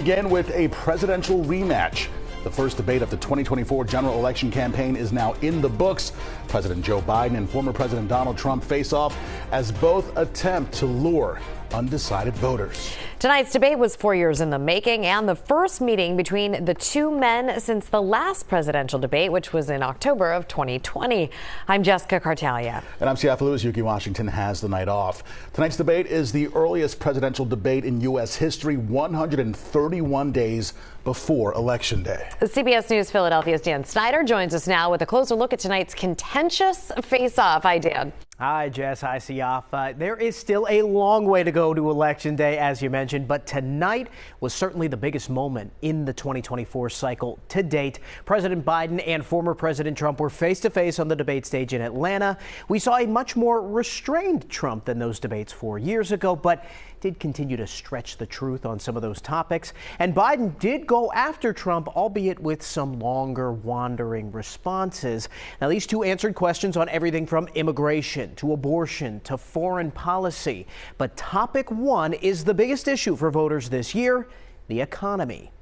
Again with a presidential rematch. The first debate of the 2024 general election campaign is now in the books. President Joe Biden and former President Donald Trump face off as both attempt to lure undecided voters. Tonight's debate was 4 years in the making and the first meeting between the two men since the last presidential debate, which was in October of 2020. I'm Jessica Cartalia. And I'm Siafa Lewis. Yuki Washington has the night off. Tonight's debate is the earliest presidential debate in U.S. history, 131 days before Election Day. CBS News Philadelphia's Dan Snyder joins us now with a closer look at tonight's contentious face-off. Hi, Dan. Hi, Jess. Hi, Siafa. There is still a long way to go to Election Day, as you mentioned, but tonight was certainly the biggest moment in the 2024 cycle to date. President Biden and former President Trump were face-to-face on the debate stage in Atlanta. We saw a much more restrained Trump than those debates 4 years ago, but did continue to stretch the truth on some of those topics. And Biden did go after Trump, albeit with some longer, wandering responses. Now, these two answered questions on everything from immigration to abortion to foreign policy. But topic one is the biggest issue for voters this year: the economy.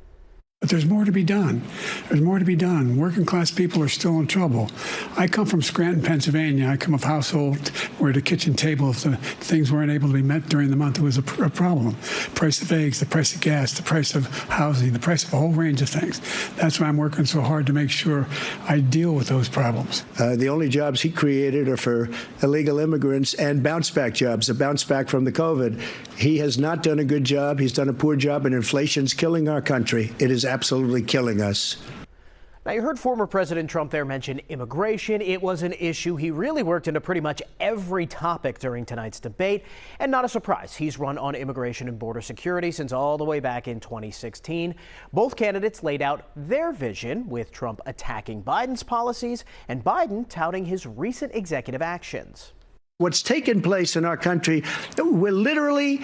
But there's more to be done. There's more to be done. Working class people are still in trouble. I come from Scranton, Pennsylvania. I come of a household where the kitchen table, if the things weren't able to be met during the month, it was a problem. Price of eggs, the price of gas, the price of housing, the price of a whole range of things. That's why I'm working so hard to make sure I deal with those problems. The only jobs he created are for illegal immigrants and bounce back jobs, a bounce back from the COVID. He has not done a good job. He's done a poor job, and inflation's killing our country. It is absolutely killing us. Now, you heard former President Trump there mention immigration. It was an issue he really worked into pretty much every topic during tonight's debate. And not a surprise, he's run on immigration and border security since all the way back in 2016. Both candidates laid out their vision, with Trump attacking Biden's policies and Biden touting his recent executive actions. What's taken place in our country, we're literally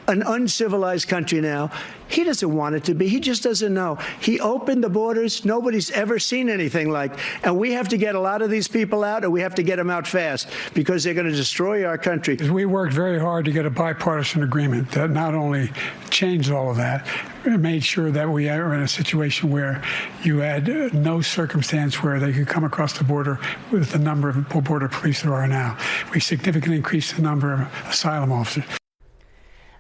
an uncivilized country now. He doesn't want it to be. He just doesn't know. He opened the borders. Nobody's ever seen anything like. And we have to get a lot of these people out, and we have to get them out fast, because they're going to destroy our country. We worked very hard to get a bipartisan agreement that not only changed all of that, it made sure that we are in a situation where you had no circumstance where they could come across the border with the number of border police there are now. We significantly increased the number of asylum officers.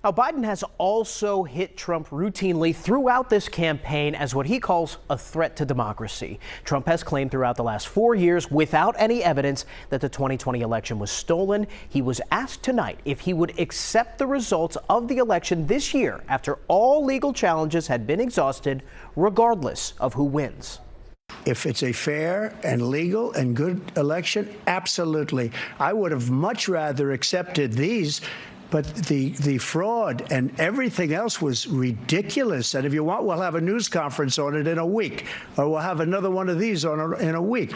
Now, Biden has also hit Trump routinely throughout this campaign as what he calls a threat to democracy. Trump has claimed throughout the last 4 years, without any evidence, that the 2020 election was stolen. He was asked tonight if he would accept the results of the election this year after all legal challenges had been exhausted, regardless of who wins. If it's a fair and legal and good election, absolutely. I would have much rather accepted these. But the fraud and everything else was ridiculous. And if you want, we'll have a news conference on it in a week, or we'll have another one of these in a week.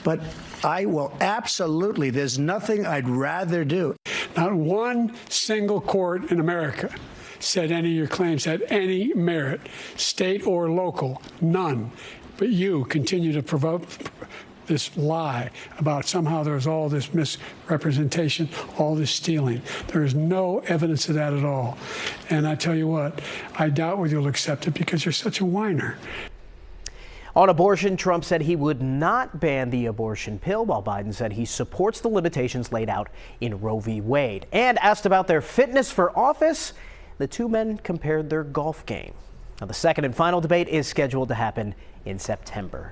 But I will absolutely, there's nothing I'd rather do. Not one single court in America said any of your claims had any merit, state or local, none. But you continue to provoke this lie about somehow there's all this misrepresentation, all this stealing. There is no evidence of that at all. And I tell you what, I doubt whether you'll accept it, because you're such a whiner. On abortion, Trump said he would not ban the abortion pill, while Biden said he supports the limitations laid out in Roe v. Wade. And asked about their fitness for office, the two men compared their golf game. Now, the second and final debate is scheduled to happen in September.